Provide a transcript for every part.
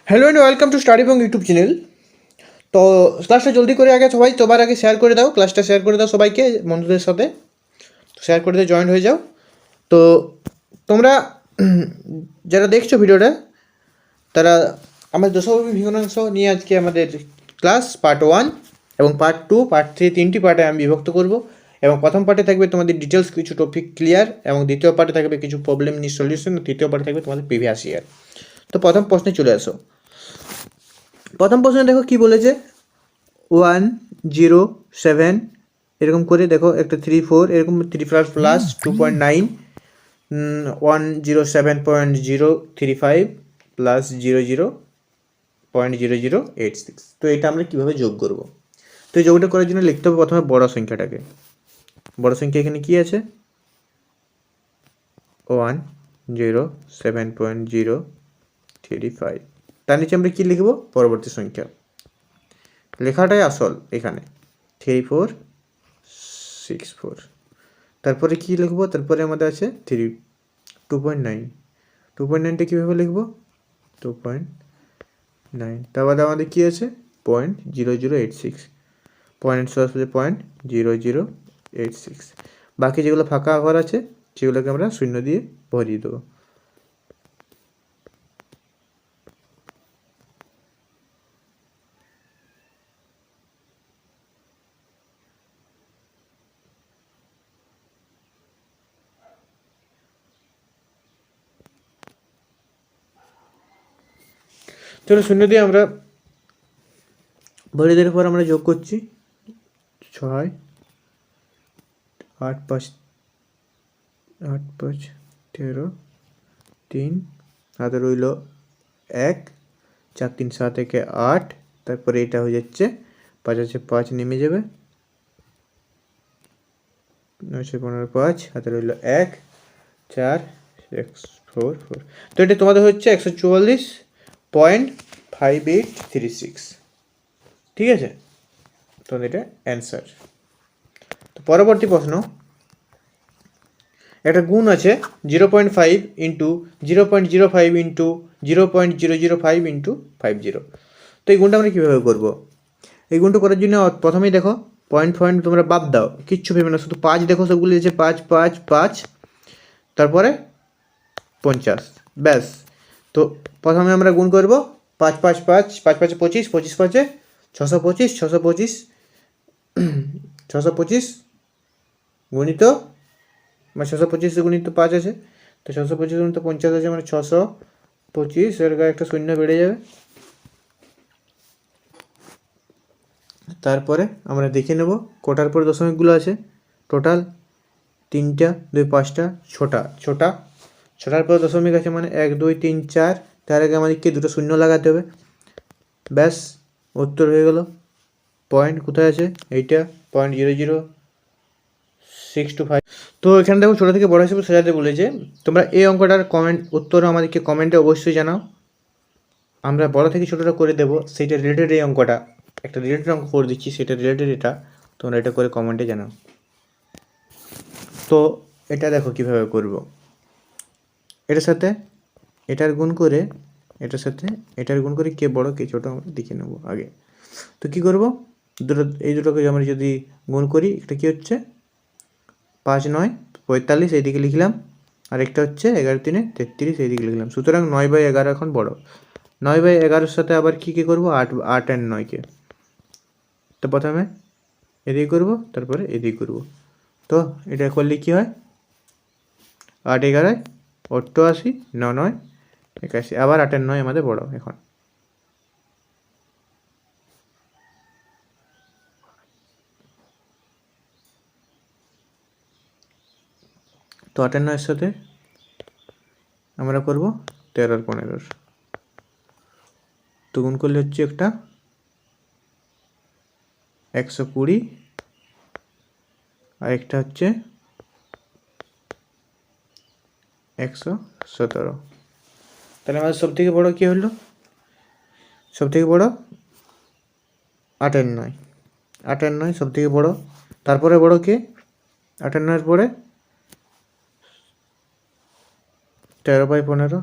Hello and welcome to study from YouTube channel. তো ক্লাসটা জলদি করে আগে সবাই তোমার আগে শেয়ার করে দাও, ক্লাসটা শেয়ার করে দাও সবাইকে, বন্ধুদের সাথে শেয়ার করে দিয়ে জয়েন হয়ে যাও। তো তোমরা যারা দেখছো ভিডিওটা, তারা আমাদের দশভাবী ভগ্নাংশ নিয়ে আজকে আমাদের ক্লাস পার্ট 1 এবং পার্ট 2, পার্ট 3 তিনটি পার্টে আমি বিভক্ত করব। এবং প্রথম পার্টে থাকবে তোমাদের ডিটেলস কিছু টপিক ক্লিয়ার, এবং দ্বিতীয় পার্টে থাকবে কিছু প্রবলেম নিয়ে সলিউশন, তৃতীয় পার্টে থাকবে তোমাদের প্রিভিয়াস ইয়ার। তো প্রথম প্রশ্নে চলে আসো। প্রথম প্রশ্নে দেখো কি বলেছে, 107 এরকম করে দেখো, একটা 3 4 এরকম 3++ 2.9, 107.035 প্লাস 00.0086। তো এটা আমরা কীভাবে যোগ করব? তো এই যোগটা করার জন্য লিখতে হবে প্রথমে বড় সংখ্যাটাকে। বড় সংখ্যা এখানে কি আছে? 107.035। তার নিচে আমরা কি লিখব? পরবর্তী সংখ্যা। লেখাটাই আসল এখানে 3464। তারপরে কি লিখবো? তারপরে আমাদের আছে 2.9। 2.9টা কীভাবে লিখবো? 2.9। তারপরে আমাদের কী আছে? 0.0086। পয়েন্ট সহ 0.0086। বাকি যেগুলো ফাঁকা ঘর আছে সেগুলোকে আমরা শূন্য দিয়ে ভরিয়ে দেবো। চলো, শূন্য দিয়ে আমরা ভরে দেওয়ার পর আমরা যোগ করছি। 6 8 5 13 3 হাতে রইল 1 4 3 7 থেকে 8। তারপরে এটা হয়ে যাচ্ছে 5 আছে 5 নেমে যাবে, 9 15 5 হাতে রইল 1 4 6 4 4। তো এটা তোমাদের হচ্ছে 144.5836। ঠিক আছে, তোমাদের এটা অ্যান্সার। তো পরবর্তী প্রশ্ন, একটা গুণ আছে 0.5 ইন্টু 0.05 ইন্টু 0.005 ইন্টু 50। তো এই গুণটা আমরা কীভাবে করবো? এই গুণটা করার জন্য প্রথমেই দেখো পয়েন্ট তোমরা বাদ দাও, কিচ্ছু ভেবে না, শুধু 5 দেখো, সবগুলি আছে 5 5 5, তারপরে 50, ব্যাস। তো প্রথমে আমরা গুণ করব 5 5 5 5 5 25, 25 5 625, 625 625 গুণিত, মানে 625 গুণিত 5 আছে, তো 625 গুণিত 50 আছে, মানে 625 এর গায়ে একটা শূন্য বেড়ে যাবে। তারপরে আমরা দেখে নেব কোটার পরে দশমিকগুলো আছে। টোটাল 3টা 2 5টা ছটার পরে দশমিক আছে, মানে 1 2 3 4। তার আগে আমাদেরকে দুটো শূন্য লাগাতে হবে, ব্যাস উত্তর হয়ে গেল। পয়েন্ট কোথায় আছে? এইটা 0.00625। তো এখানে দেখো ছোটো থেকে বড় হিসেবে সাজাতে বলেছে। তোমরা এই অঙ্কটার উত্তর আমাদেরকে কমেন্টে অবশ্যই জানাও, আমরা বড় থেকে ছোটোটা করে দেবো। সেইটা রিলেটেড এই অঙ্কটা, একটা রিলেটেড অঙ্ক করে দিচ্ছি, সেটা রিলেটেড এটা, তোমরা এটা করে কমেন্টে জানাও। তো এটা দেখো কীভাবে করব। এটার সাথে এটার গুণ করে, এটার সাথে এটার গুণ করে কে বড় কে ছোটো আমরা দেখে নেব আগে। তো কী করব? এই দুটোকে আমরা যদি গুণ করি, এটা কী হচ্ছে? 5 9 45 এইদিকে লিখলাম, আর একটা হচ্ছে 11 3 33 এইদিকে লিখলাম। সুতরাং 9/11 এখন বড়। 9/11 সাথে আবার কী করবো? 8 8 আর 9কে। তো প্রথমে এদিকে করব, তারপরে এদিকে করব। তো এটা করলে কী হয়? 8 11 88, 9 9 81, আবার 8 আর 9 আমাদের বড় এখন। তো 8 আর 9-এর সাথে আমরা করব 13 আর 15। তো গুণ করলে হচ্ছে একটা 120, আর একটা হচ্ছে 117। তাহলে আমাদের সব থেকে বড় কী হলো? সব থেকে বড় 8 আর 9। 8 আর 9 সব থেকে বড়। তারপরে বড় কে? 8 আর 9-এর পরে 13/15।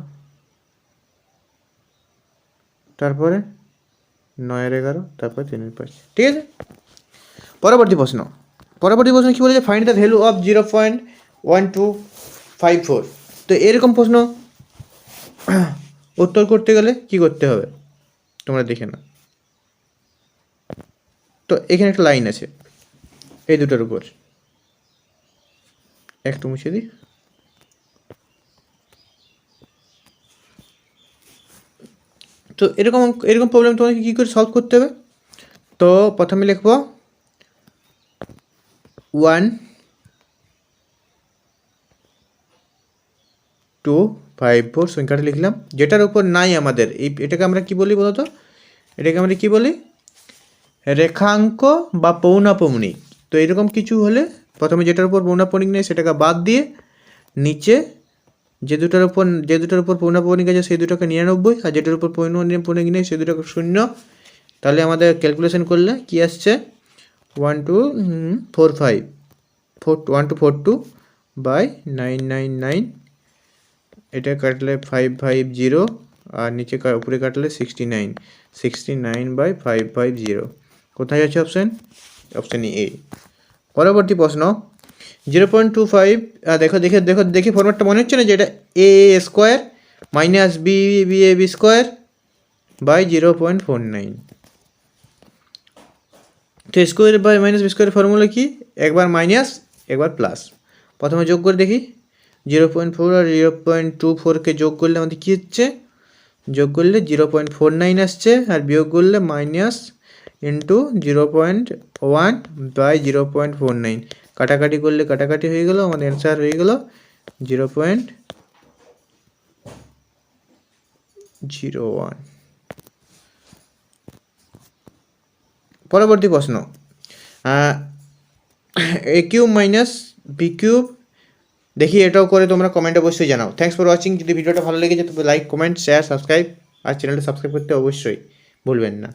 তারপরে 9-11, তারপরে 3-5। ঠিক আছে, পরবর্তী প্রশ্ন কী বলেছে, ফাইন্ড দ্য ভ্যালু অফ 0.1254। তো এরকম প্রশ্ন উত্তর করতে গেলে কি করতে হবে তোমরা দেখে নাও। তো এখানে একটা লাইন আছে এই দুটোর উপর, একটু মুছে দিই। তো এরকম প্রবলেম তোমাকে কী করে সলভ করতে হবে, তো প্রথমে লিখব 1254 সংখ্যাটা লিখলাম, যেটার উপর নাই আমাদের এটাকে আমরা কি বলি বলতো, এটাকে আমরা কি বলি, রেখাঙ্ক বা পৌনাপৌনিক। তো এরকম কিছু হলে প্রথমে যেটার উপর পৌনাপৌনিক নেই সেটাকে বাদ দিয়ে নিচে যে দুটার উপর পৌনাপৌনিক আছে সেই দুটোকে 99, আর যেটার উপর পৌনাপৌনিক নেই সেই দুটোকে 0। তাহলে আমাদের ক্যালকুলেশন করলে কি আসছে, 1242/999, এটা কাটলে 550, আর নিচে উপরে কাটলে 69/550। কোথায় আছে অপশান, অপশান এ। পরবর্তী প্রশ্ন 0.25, দেখি ফরম্যাটটা মনে হচ্ছে না যে এটা A square minus B square by 0.49। তো স্কোয়ার বাই মাইনাস বি স্কোয়ারের ফর্মুলা কি, একবার মাইনাস একবার প্লাস। প্রথমে যোগ করে দেখি, 0.4 আর 0.24কে যোগ করলে আমাদের কী হচ্ছে, যোগ করলে 0.49 আসছে, আর বিয়োগ করলে মাইনাস ইন্টু 0.1/0.49। কাটাকাটি করলে কাটাকাটি হয়ে গেল, আমাদের অ্যান্সার হয়ে গেল 0.01। পরবর্তী প্রশ্ন, এ কিউব মাইনাস বি কিউব। দেখি এটাও করে তোমরা কমেন্ট অবশ্যই জানাও। Thanks for watching. যদি ভিডিওটা ভালো লেগেছে তবে লাইক, কমেন্ট, শেয়ার, সাবস্ক্রাইব, আর চ্যানেলটা সাবস্ক্রাইব করতে অবশ্যই ভুলবেন না।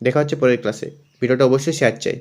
দেখা হচ্ছে পরের ক্লাসে। ভিডিওটা অবশ্যই শেয়ার চাই।